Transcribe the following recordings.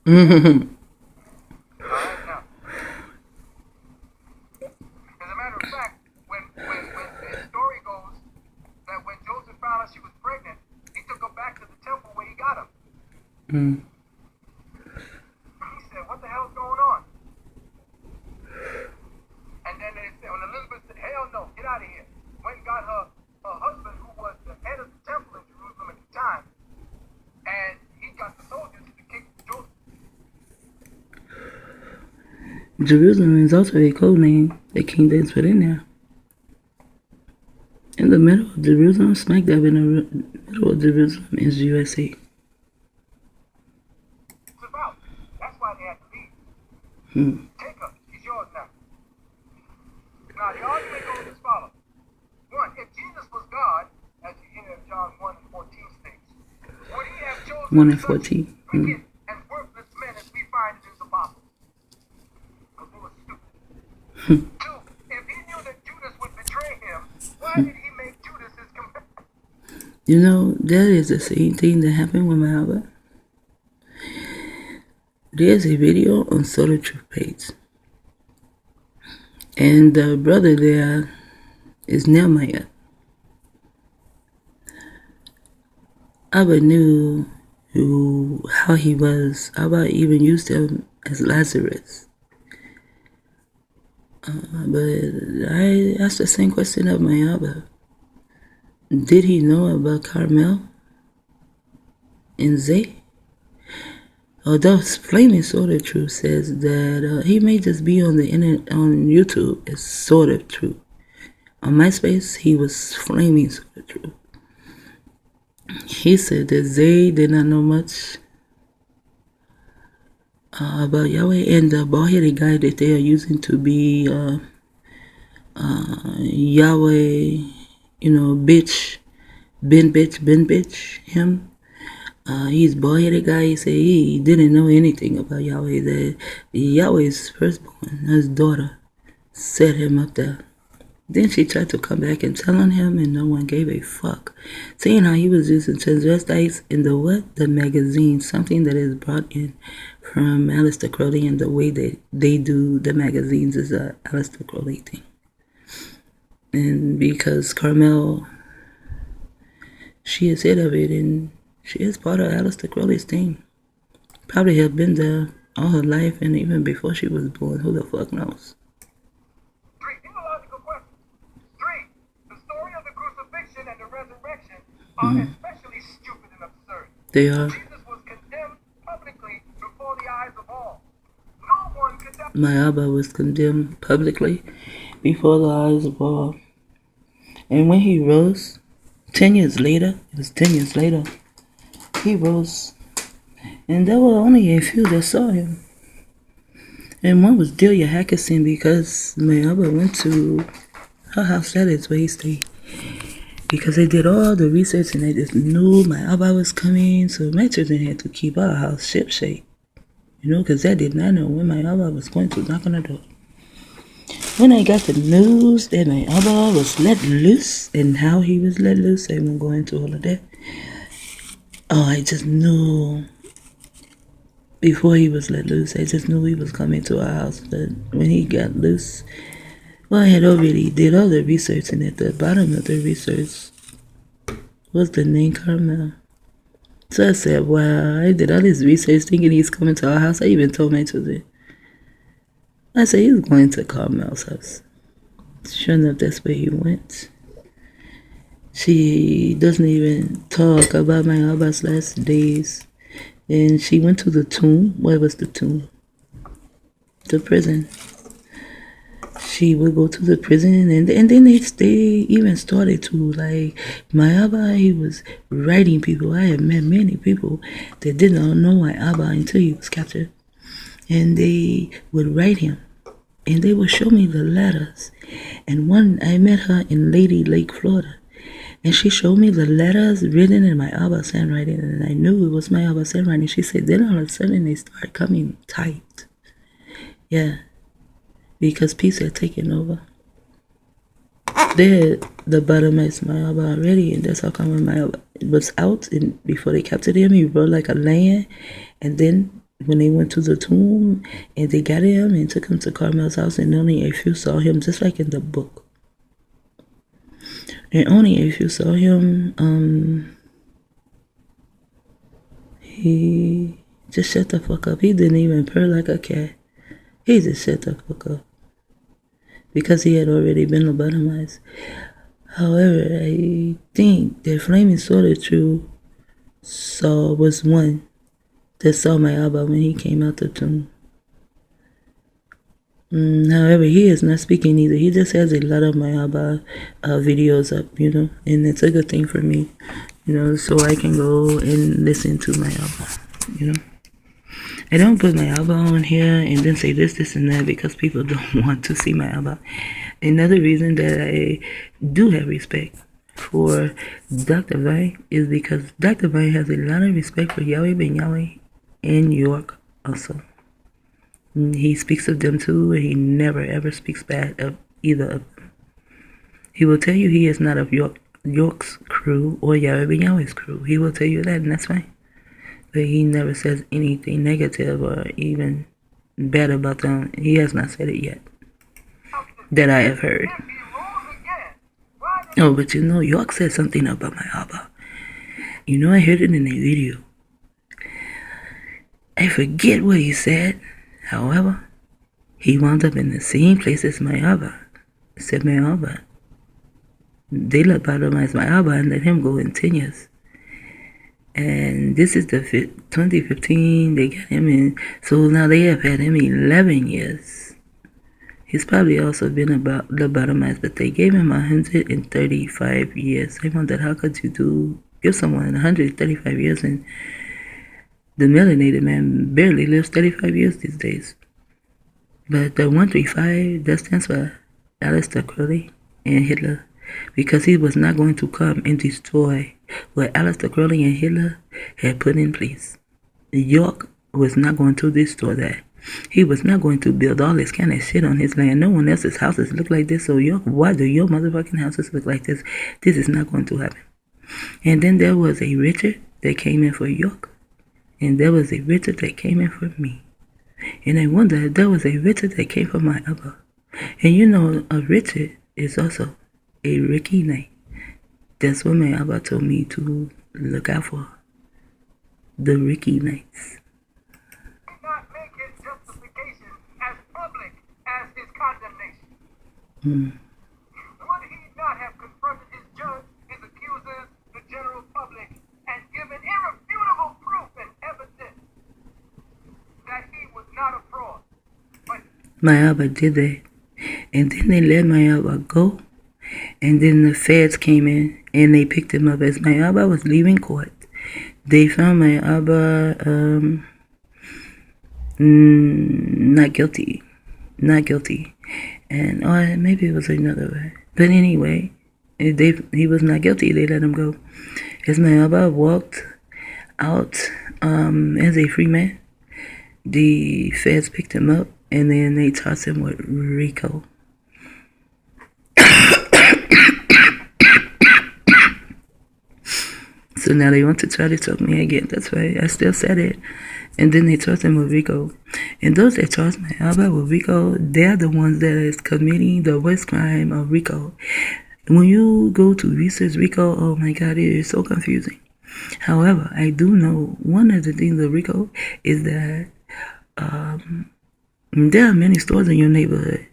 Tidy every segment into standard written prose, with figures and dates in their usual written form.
Mm-hmm. All right, now, as a matter of fact, when the story goes that when Joseph found out she was pregnant, he took her back to the temple where he got her. Mm. He said, "What the hell's going on?" And then they said, when Elizabeth said, "Hell no, get out of here," went and got her husband, who was the head of the temple in Jerusalem at the time, and he got the soldiers to kick Joseph. Jerusalem is also a code name that King James put in there. In the middle of Jerusalem, smack dab in the middle of Jerusalem is USA. It's about. That's why they had to leave. Hmm. Take her. She's yours now. Now, the argument goes as follows. One, if Jesus was God, as you hear in John 1 and 14 states, would he have chosen 1 and such 14. wicked and worthless men as we find in his apostles? Because they were stupid. Two, if he knew that Judas would betray him, why did he make Judas his companion? You know, that is the same thing that happened with my Abba. There's a video on Soda Truth page. And the brother there is Nehemiah. Abba knew how he was. Abba even used him as Lazarus. But I asked the same question of my Abba. Did he know about Carmel and Zay? Although Flaming Soda Truth says that he may just be on the internet, on YouTube, as Soda Truth. On MySpace, he was Flaming Soda Truth. He said that Zay did not know much about Yahweh, and the bald-headed guy that they are using to be Yahweh, bitch, Ben bitch, him. He's bald-headed guy. He said he didn't know anything about Yahweh. That Yahweh's firstborn, his daughter, set him up there. Then she tried to come back and tell on him, and no one gave a fuck. Saying how he was using transvestites in the magazine, something that is brought in from Aleister Crowley, and the way that they do the magazines is a Aleister Crowley thing. And because Carmel, she is head of it, and she is part of Aleister Crowley's team. Probably have been there all her life, and even before she was born. Who the fuck knows? Three, theological questions. Three, the story of the crucifixion and the resurrection are especially stupid and absurd. They are. Jesus was condemned publicly before the eyes of all. No one could die. My Abba was condemned publicly before the eyes of all. And when he rose, 10 years later, he rose. And there were only a few that saw him. And one was Delia Hackerson, because my Abba went to her house. That is where he stayed. Because they did all the research and they just knew my Abba was coming. So my children had to keep our house shipshape. Because they did not know when my Abba was going to knock on the door. When I got the news that my Abba was let loose and how he was let loose, I won't go into all of that. Oh, I just knew before he was let loose, I just knew he was coming to our house. But when he got loose, well, I had already did all the research, and at the bottom of the research was the name Carmel. So I said, wow, I did all this research thinking he's coming to our house. I even told my children. I said, he's going to Carmel's house. Sure enough, that's where he went. She doesn't even talk about my Abba's last days. And she went to the tomb. Where was the tomb? The prison. She would go to the prison, and then they even started to, like, my Abba, he was writing people. I have met many people that did not know my Abba until he was captured. And they would write him, and they would show me the letters. And I met her in Lady Lake, Florida, and she showed me the letters written in my Abba's handwriting, and I knew it was my Abba's handwriting. She said, then all of a sudden they started coming tight. Yeah, because peace had taken over. They had the bottom is my Abba already, and that's how come when my Abba was out, and before they captured him, he rode like a lion, and then when they went to the tomb and they got him and took him to Carmel's house, and only a few saw him, just like in the book. And only a few saw him. He just shut the fuck up. He didn't even purr like a cat. He just shut the fuck up because he had already been lobotomized. However, I think that Flaming Sword of Truth was one that saw my Abba when he came out the tomb. However, he is not speaking either. He just has a lot of my Abba videos up, and it's a good thing for me, so I can go and listen to my Abba, I don't put my Abba on here and then say this, and that because people don't want to see my Abba. Another reason that I do have respect for Dr. Vine is because Dr. Vine has a lot of respect for Yahweh Ben Yahweh in York also. He speaks of them too, and he never ever speaks bad of either of them. He will tell you he is not of York's crew or Yahweh Ben Yahweh's crew. He will tell you that, and that's fine. But he never says anything negative or even bad about them. He has not said it yet that I have heard. Oh, but York said something about my Abba. I heard it in a video. I forget what he said. However, he wound up in the same place as my Abba. Said my Abba. They lobotomized my Abba and let him go in 10 years. And this is the 2015, they got him in. So now they have had him 11 years. He's probably also been about lobotomized, but they gave him 135 years. I wondered, how could you give someone 135 years, and the melanated man barely lives 35 years these days. But the 135, that stands for Aleister Crowley and Hitler, because he was not going to come and destroy what Aleister Crowley and Hitler had put in place. York was not going to destroy that. He was not going to build all this kind of shit on his land. No one else's houses look like this. So York, why do your motherfucking houses look like this? This is not going to happen. And then there was a Richard that came in for York. And there was a Richard that came in for me. And I wonder if there was a Richard that came for my Abba. And a Richard is also a Ricky Knight. That's what my Abba told me to look out for. The Ricky Knights. Did not make his justification as public as his condemnation. Would he not have confronted his judge, his accusers, the general public, and given irrefutable proof and evidence that he was not a fraud? But my Abba did that. And then they let my Abba go. And then the feds came in and they picked him up as my Abba was leaving court. They found my Abba not guilty. And maybe it was another way. But anyway, he was not guilty. They let him go. As my Abba walked out as a free man, the feds picked him up and then they charged him with RICO. So now they want to try to choke me again. That's why I still said it. And then they charged him with RICO. And those that charged my Abba with RICO, they're the ones that is committing the worst crime of RICO. When you go to research RICO, oh my God, it is so confusing. However, I do know one of the things of RICO is that there are many stores in your neighborhood.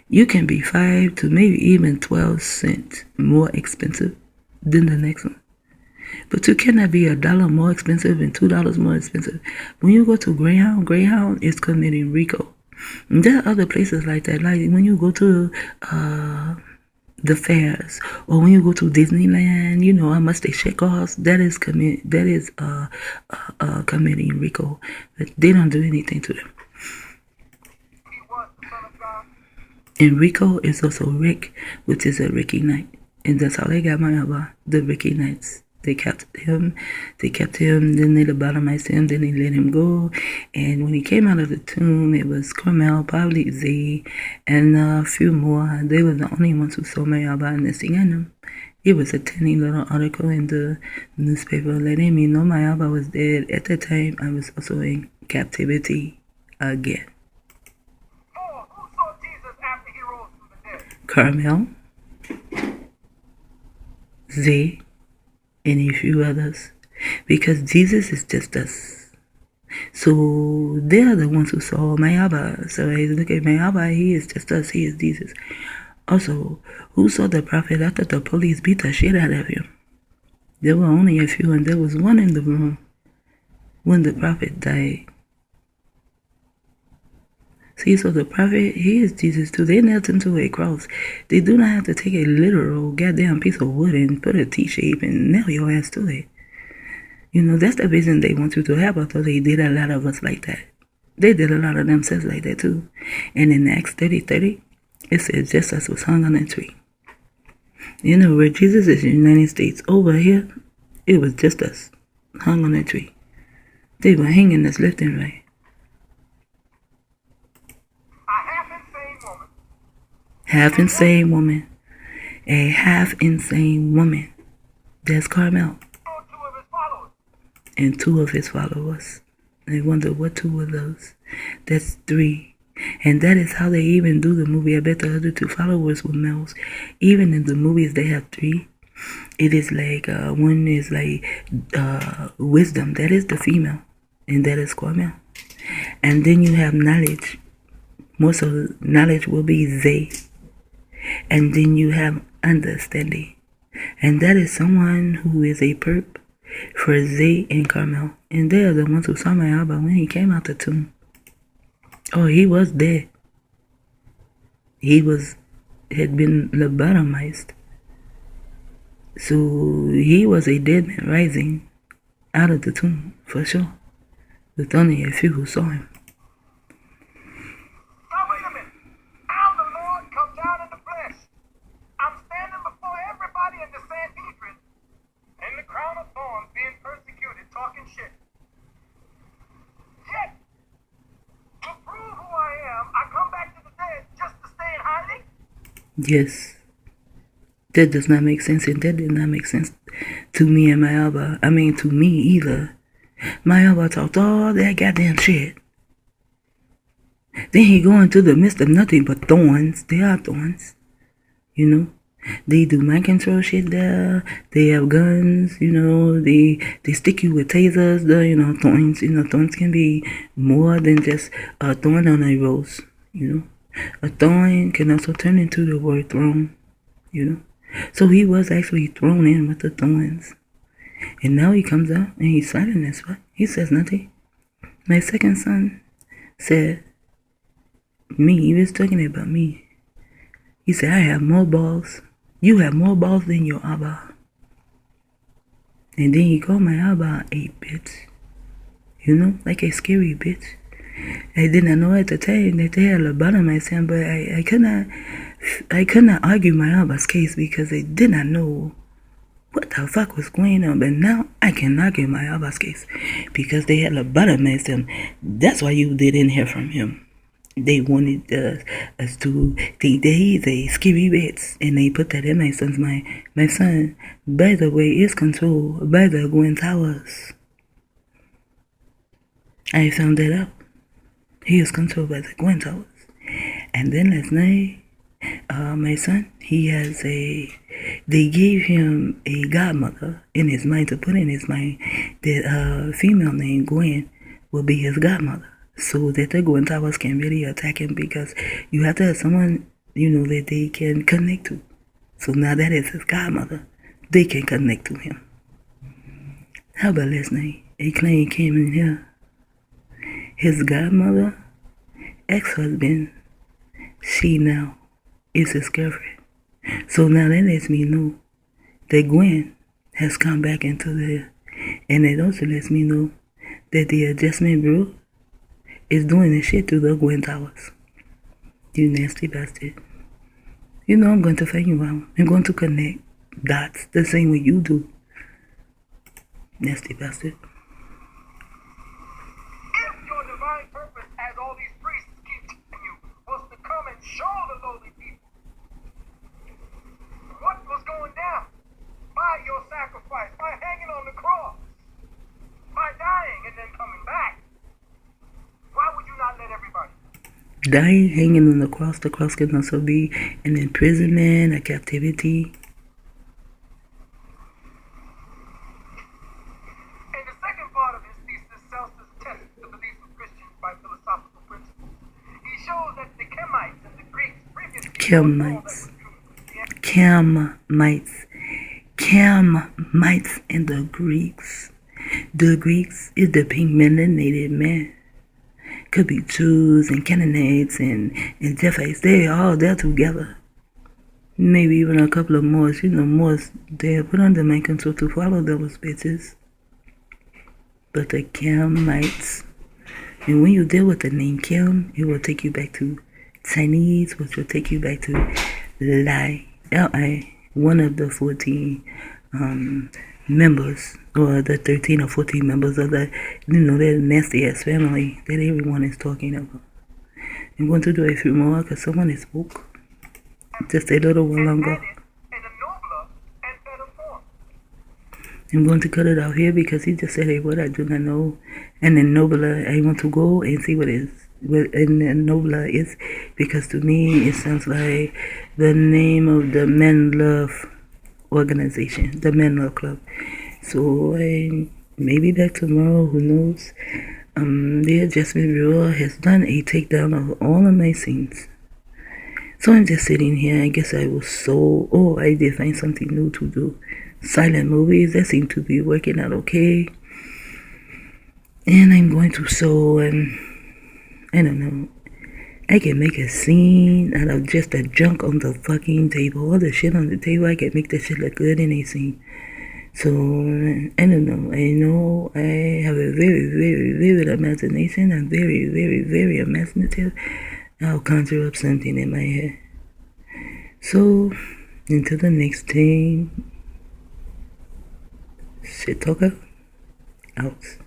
You can be 5 to maybe even 12 cents more expensive than the next one. But you cannot be $1 more expensive and $2 more expensive. When you go to Greyhound is committing RICO. And there are other places like that. Like when you go to the fairs, or when you go to Disneyland, how much they shake off. That is committing RICO. But they don't do anything to them. he was the Son of God. And RICO is also Rick, which is a Ricky Knight. And that's how they got my Abba, the Ricky Knights. They kept him, then they lobotomized him, then they let him go. And when he came out of the tomb, it was Carmel, probably Z, and a few more. They were the only ones who saw my Abba and this thing. It was a tiny little article in the newspaper letting me know my Abba was dead. At that time, I was also in captivity again. 4. Who saw Jesus after he rose from the dead? Carmel, Z, and a few others. Because Jesus is just us. So they are the ones who saw my Abba. So I look at my Abba, he is just us, he is Jesus. Also, who saw the prophet after the police beat the shit out of him? There were only a few, and there was one in the room when the prophet died. See, so the prophet, he is Jesus too. They nailed him to a cross. They do not have to take a literal goddamn piece of wood and put a T-shape and nail your ass to it. You know, that's the vision they want you to have, although they did a lot of us like that. They did a lot of themselves like that too. And in Acts 30:30, it says just as was hung on a tree. You know, where Jesus is in the United States, over here, it was just us, hung on a tree. They were hanging us left and right. Half insane woman. A half insane woman. That's Carmel. And 2 of his followers. I wonder what 2 of those. That's 3. And that is how they even do the movie. I bet the other 2 followers were males. Even in the movies, they have 3. It is like, one is like wisdom. That is the female. And that is Carmel. And then you have knowledge. Most of knowledge will be Zay. And then you have understanding. And that is someone who is a perp for Zay and Carmel. And they are the ones who saw my Abba when he came out the tomb. Oh, he was dead. He had been lobotomized. So he was a dead man rising out of the tomb, for sure. With only a few who saw him. Now wait a minute. How the Lord come down in the flesh? I'm standing before everybody in the Sanhedrin in the crown of thorns, being persecuted, talking shit. Yet, to prove who I am, I come back to the dead just to stay in hiding? Yes. That does not make sense, and that did not make sense to me and my Abba. I mean, to me either. My Abba talked all that goddamn shit. Then he go into the midst of nothing but thorns. They are thorns. You know? They do mind control shit there. They have guns, you know. They stick you with tasers. Thorns. Thorns can be more than just a thorn on a rose. You know, a thorn can also turn into the word throne. You know, so he was actually thrown in with the thorns, and now he comes out and he's silent as fuck. He says nothing. My second son said, "Me." He was talking about me. He said, "I have more balls. You have more balls than your Abba." And then he called my Abba a bitch. You know, like a scary bitch. I did not know at the time that they had lobotomized him, but I could not argue my Abba's case because I did not know what the fuck was going on. But now I can argue my Abba's case because they had lobotomized him. That's why you didn't hear from him. They wanted us to think that he's a scary bitch, and they put that in my son's mind. My son, by the way, is controlled by the Gwen Towers. I found that out. He is controlled by the Gwen Towers. And then last night, my son, they gave him a godmother in his mind, to put in his mind that a female named Gwen will be his godmother, so that the Gwen Towers can really attack him, because you have to have someone, that they can connect to. So now that is his godmother, they can connect to him. How about last night? A client came in here. His godmother, ex-husband, she now is his girlfriend. So now that lets me know that Gwen has come back into there. And it also lets me know that the adjustment bureau is doing the shit to the Gwen Towers. You nasty bastard. I'm going to find you out. I'm going to connect dots the same way you do. Nasty bastard. If your divine purpose, as all these priests keep telling you, was to come and show the lowly people what was going down by your sacrifice, by hanging on the cross, by dying and then coming back, dying, hanging on the cross. The cross can also be an imprisonment, a captivity. And the second part of his thesis, Celsus tests the beliefs of Christians by philosophical principles. He shows that the Chemites and the Greeks previously Chemites. Chemites and the Greeks. The Greeks is the pink melanated man. Could be Jews and Canaanites and Japhites. They all there together. Maybe even a couple of Moors. Moors, they are put under my control to follow those bitches. But the Chemites. And when you deal with the name Chem, it will take you back to Chinese, which will take you back to Lai, L-I, one of the 14 members, or the 13 or 14 members of that, that nasty ass family that everyone is talking about. I'm going to do a few more because someone is spoke. Just a little while longer. I'm going to cut it out here because he just said a word I do not know. And then nobler, I want to go and see what nobler is, because to me it sounds like the name of the Men Love organization, the Men Love Club. So I may be back tomorrow, who knows. The Adjustment Bureau has done a takedown of all of my scenes. So I'm just sitting here. I guess I was I did find something new to do. Silent movies, that seem to be working out okay. And I'm going to I don't know, I can make a scene out of just the junk on the fucking table. All the shit on the table, I can make that shit look good in a scene. So, I don't know. I know I have a very, very vivid imagination. I'm very, very, very imaginative. I'll conjure up something in my head. So, until the next time, Shit Talker, out.